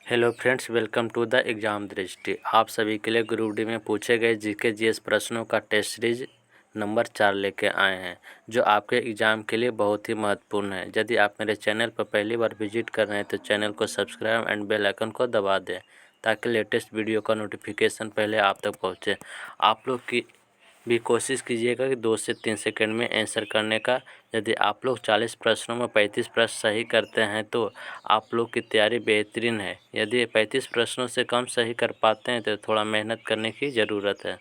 Hello friends, welcome to the exam Drishti. आप सभी के लिए ग्रुप डी में पूछे गए जीके जीएस प्रश्नों का टेस्ट सीरीज नंबर 4 लेके आए हैं, जो आपके एग्ज़ाम के लिए बहुत ही महत्वपूर्ण है। यदि आप मेरे चैनल पर पहली बार विजिट कर रहे हैं तो चैनल को सब्सक्राइब एंड बेल आइकन को दबा दें, ताकि लेटेस्ट वीडियो का नोटिफिकेशन पहले आप तक पहुँचे। आप लोग की भी कोशिश कीजिएगा कि 2 से 3 सेकंड में आंसर करने का। यदि आप लोग 40 प्रश्नों में 35 प्रश्न सही करते हैं तो आप लोग की तैयारी बेहतरीन है। यदि 35 प्रश्नों से कम सही कर पाते हैं तो थोड़ा मेहनत करने की ज़रूरत है।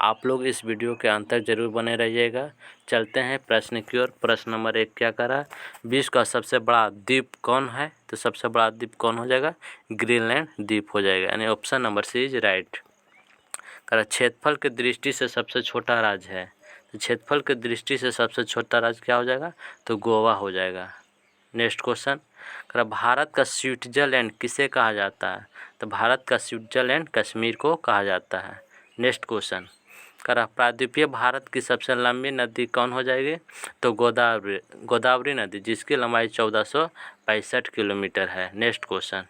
आप लोग इस वीडियो के अंत तक जरूर बने रहिएगा। चलते हैं प्रश्न की ओर। प्रश्न नंबर 1 क्या करा, विश्व का सबसे बड़ा द्वीप कौन है? तो सबसे बड़ा द्वीप कौन हो जाएगा? ग्रीनलैंड द्वीप हो जाएगा, यानी option number C is right. क्षेत्रफल की दृष्टि से सबसे छोटा राज्य है, तो क्षेत्रफल की दृष्टि से सबसे छोटा राज्य क्या हो जाएगा? तो गोवा हो जाएगा। नेक्स्ट क्वेश्चन, भारत का स्विट्जरलैंड किसे कहा जाता है? तो भारत का स्विट्जरलैंड कश्मीर को कहा जाता है। नेक्स्ट क्वेश्चन, प्रायद्वीपीय भारत की सबसे लंबी नदी कौन हो जाएगी? तो गोदावरी नदी, जिसकी लंबाई 1465 किलोमीटर है। नेक्स्ट क्वेश्चन,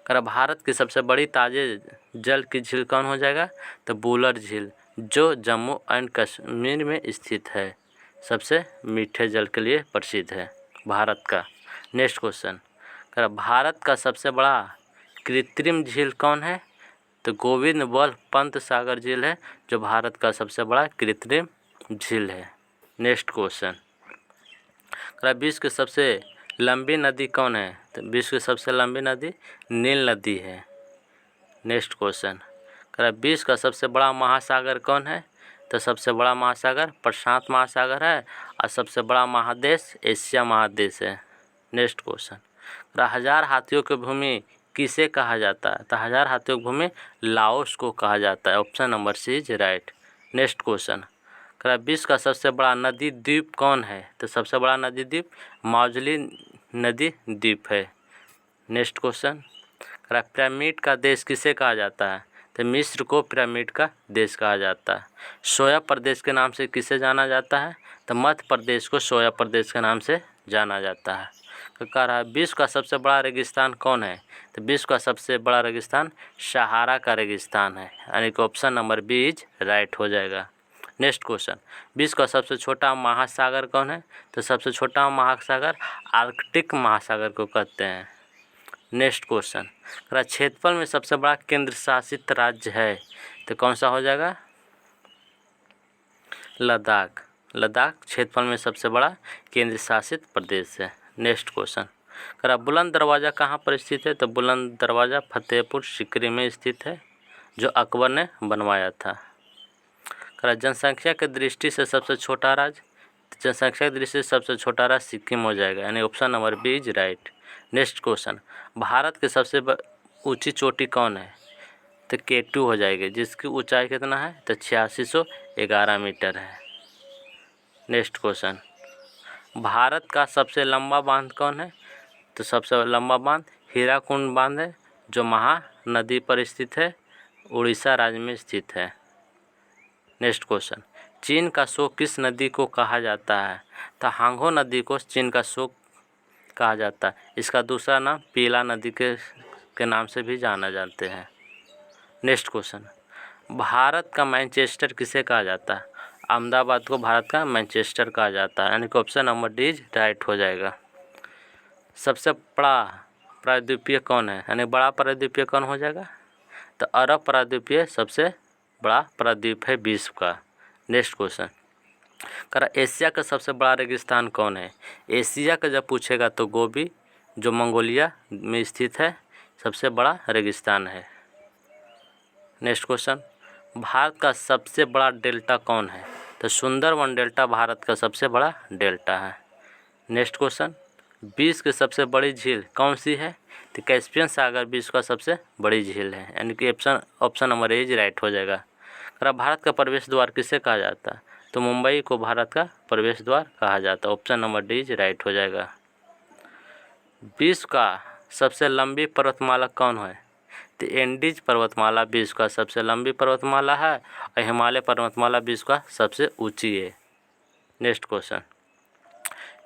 भारत की सबसे बड़ी ताजे जल की झील कौन हो जाएगा? तो बुलर झील, जो जम्मू एंड कश्मीर में स्थित है, सबसे मीठे जल के लिए प्रसिद्ध है भारत का। नेक्स्ट क्वेश्चन, भारत का सबसे बड़ा कृत्रिम झील कौन है? तो गोविंद बल्लभ पंत सागर झील है, जो भारत का सबसे बड़ा कृत्रिम झील है। नेक्स्ट क्वेश्चन, विश्व की सबसे लंबी नदी कौन है? तो विश्व की सबसे लंबी नदी नील नदी है। नेक्स्ट क्वेश्चन, विश्व का सबसे बड़ा महासागर कौन है? तो सबसे बड़ा महासागर प्रशांत महासागर है, और सबसे बड़ा महादेश एशिया महादेश है। नेक्स्ट क्वेश्चन, हजार हाथियों की भूमि किसे कहा जाता है? तो हजार हाथियों की भूमि लाओस को कहा जाता है। Option number C is right. Next question, विश्व का सबसे बड़ा नदी द्वीप कौन है? तो सबसे बड़ा नदी द्वीप माजुली नदी द्वीप है। नेक्स्ट क्वेश्चन, पिरामिड का देश किसे कहा जाता है? तो मिस्र को पिरामिड का देश कहा जाता है। सोया प्रदेश के नाम से किसे जाना जाता है? तो मध्य प्रदेश को सोया प्रदेश के नाम से जाना जाता है। तो कह रहा है विश्व का सबसे बड़ा रेगिस्तान कौन है? तो विश्व का सबसे बड़ा रेगिस्तान सहारा का रेगिस्तान है, यानी कि option number B is right हो जाएगा। नेक्स्ट क्वेश्चन, विश्व का सबसे छोटा महासागर कौन है? तो सबसे छोटा महासागर आर्कटिक महासागर को कहते हैं। नेक्स्ट क्वेश्चन, क्षेत्रफल में सबसे बड़ा केंद्र शासित राज्य है, तो कौन सा हो जाएगा? लद्दाख। लद्दाख क्षेत्रफल में सबसे बड़ा केंद्र शासित प्रदेश है। नेक्स्ट क्वेश्चन, बुलंद दरवाज़ा कहाँ पर स्थित है? तो बुलंद दरवाज़ा फतेहपुर सीकरी में स्थित है, जो अकबर ने बनवाया था। जनसंख्या की दृष्टि से सबसे छोटा राज्य, जनसंख्या की दृष्टि से सबसे छोटा राज्य सिक्किम हो जाएगा, यानी option number B is right. Next question, Bharat की सबसे ऊंची चोटी कौन है? तो K2 हो जाएगी, जिसकी ऊंचाई कितना है? तो 8611 मीटर है। नेक्स्ट क्वेश्चन, भारत का सबसे लंबा बांध कौन है? तो सबसे लंबा बांध हीराकुंड बांध है, जो महानदी पर स्थित है, उड़ीसा राज्य में स्थित है। नेक्स्ट क्वेश्चन, चीन का शोक किस नदी को कहा जाता है? तो हांगहो नदी को चीन का शोक कहा जाता है। इसका दूसरा नाम पीला नदी के नाम से भी जाना जाते हैं। नेक्स्ट क्वेश्चन, भारत का मैनचेस्टर किसे कहा जाता है? अहमदाबाद को भारत का मैनचेस्टर कहा जाता है, यानी कि ऑप्शन नंबर डी राइट हो जाएगा। सबसे बड़ा प्रायद्वीपीय कौन है? यानी बड़ा प्रायद्वीपीय कौन हो जाएगा? तो अरब प्रायद्वीपीय सबसे बड़ा प्रायद्वीप है विश्व का। नेक्स्ट क्वेश्चन, एशिया का सबसे बड़ा रेगिस्तान कौन है? एशिया का जब पूछेगा तो गोबी, जो मंगोलिया में स्थित है, सबसे बड़ा रेगिस्तान है। नेक्स्ट क्वेश्चन, भारत का सबसे बड़ा डेल्टा कौन है? तो सुंदरवन डेल्टा भारत का सबसे बड़ा डेल्टा है। नेक्स्ट क्वेश्चन, विश्व की सबसे बड़ी झील कौन सी है? तो कैस्पियन सागर विश्व का सबसे बड़ी झील है, यानी कि ऑप्शन नंबर ए राइट हो जाएगा। भारत का प्रवेश द्वार किसे कहा जाता है? तो मुंबई को भारत का प्रवेश द्वार कहा जाता है। ऑप्शन नंबर डी राइट हो जाएगा। विश्व का सबसे लंबी पर्वतमाला कौन है? तो एंडीज पर्वतमाला विश्व का सबसे लंबी पर्वतमाला है, और हिमालय पर्वतमाला विश्व का सबसे ऊंची है। नेक्स्ट क्वेश्चन,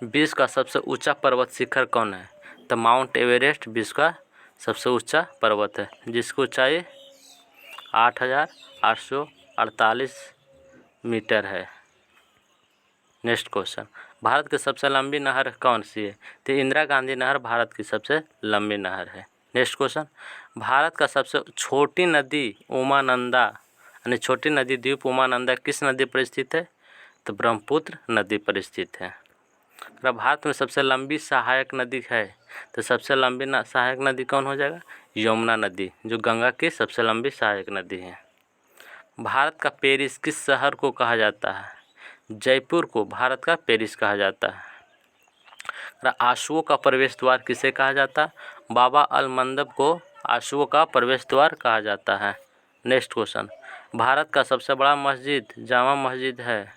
विश्व का सबसे ऊंचा पर्वत शिखर कौन है? तो माउंट एवरेस्ट विश्व का सबसे ऊंचा पर्वत है जिसकी ऊंचाई 8,848 मीटर है। नेक्स्ट क्वेश्चन, भारत की सबसे लंबी नहर कौन सी है? तो इंदिरा गांधी नहर भारत की सबसे लंबी नहर है। नेक्स्ट क्वेश्चन, भारत का सबसे छोटी नदी उमानंदा यानी छोटी नदी द्वीप उमानंदा किस नदी पर स्थित है? तो ब्रह्मपुत्र नदी पर स्थित है। अगर भारत में सबसे लंबी सहायक नदी है तो सबसे लंबी सहायक नदी कौन हो जाएगा? यमुना नदी, जो गंगा की सबसे लंबी सहायक नदी है। भारत का पेरिस किस शहर को कहा जाता है? जयपुर को भारत का पेरिस कहा जाता है। आशुओं का प्रवेश द्वार किसे कहा जाता है? बाबा अल मंदब को आशुओं का प्रवेश द्वार कहा जाता है। नेक्स्ट क्वेश्चन, भारत का सबसे बड़ा मस्जिद जामा मस्जिद है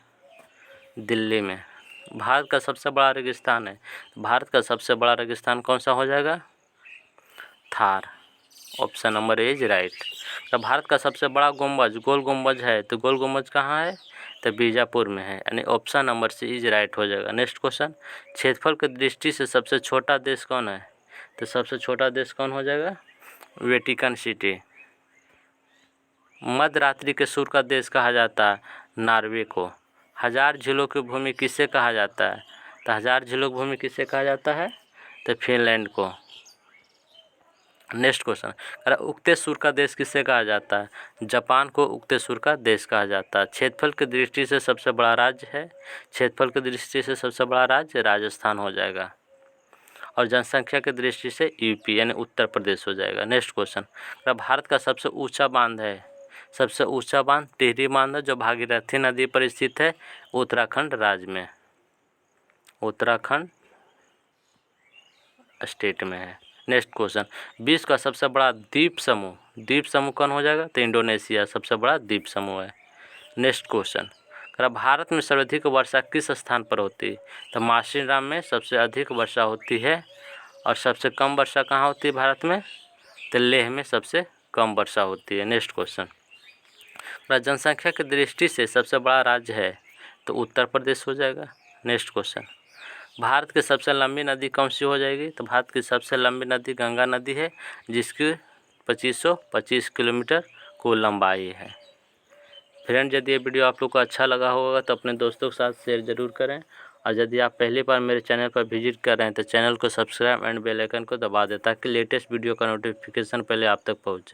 दिल्ली में। भारत का सबसे बड़ा रेगिस्तान है, भारत का सबसे बड़ा रेगिस्तान कौन सा हो जाएगा? Thar. Option number A is right. तो भारत का सबसे बड़ा गुंबज गोल गुंबज है, तो गोल गुंबज कहाँ है? तो बीजापुर में है, यानी option number C is right हो जाएगा। नेक्स्ट क्वेश्चन, क्षेत्रफल की दृष्टि से सबसे छोटा देश कौन है? तो सबसे छोटा देश कौन हो जाएगा? Vatican city. मध्यरात्रि के सूर्य का देश कहा जाता है नॉर्वे को। हजार झीलों की भूमि किसे कहा जाता है? तो हजार झीलों की भूमि किसे कहा जाता है? तो फिनलैंड को। नेक्स्ट क्वेश्चन, अरे उगते सूर्य का देश किसे कहा जाता है? जापान को उगते सूर्य का देश कहा जाता है। क्षेत्रफल की दृष्टि से सबसे बड़ा राज्य है, क्षेत्रफल की दृष्टि से सबसे बड़ा राज्य राजस्थान हो जाएगा, और जनसंख्या की दृष्टि से यूपी यानी उत्तर प्रदेश हो जाएगा। नेक्स्ट क्वेश्चन, भारत का सबसे ऊंचा बांध है, सबसे ऊंचा बांध टिहरी बांध है जो भागीरथी नदी पर स्थित है उत्तराखंड राज्य में, उत्तराखंड स्टेट में है। नेक्स्ट क्वेश्चन, विश्व का सबसे बड़ा द्वीप समूह कौन हो जाएगा? तो इंडोनेशिया सबसे बड़ा द्वीप समूह है। नेक्स्ट क्वेश्चन, भारत में सर्वाधिक वर्षा किस स्थान पर होती है? तो मासिनराम में सबसे अधिक वर्षा होती है, और सबसे कम वर्षा कहाँ होती है भारत में? तो लेह में सबसे कम वर्षा होती है। नेक्स्ट क्वेश्चन, जनसंख्या की दृष्टि से सबसे बड़ा राज्य है, तो उत्तर प्रदेश हो जाएगा। नेक्स्ट क्वेश्चन, भारत की सबसे लंबी नदी कौन सी हो जाएगी? तो भारत की सबसे लंबी नदी गंगा नदी है जिसकी 2525 किलोमीटर को लंबाई है। फ्रेंड, यदि ये वीडियो आप लोग को अच्छा लगा होगा तो अपने दोस्तों के साथ शेयर ज़रूर करें, और यदि आप पहली बार मेरे चैनल पर विजिट कर रहे हैं तो चैनल को सब्सक्राइब एंड बेल आइकन को दबा दें ताकि लेटेस्ट वीडियो का नोटिफिकेशन पहले आप तक पहुँचे।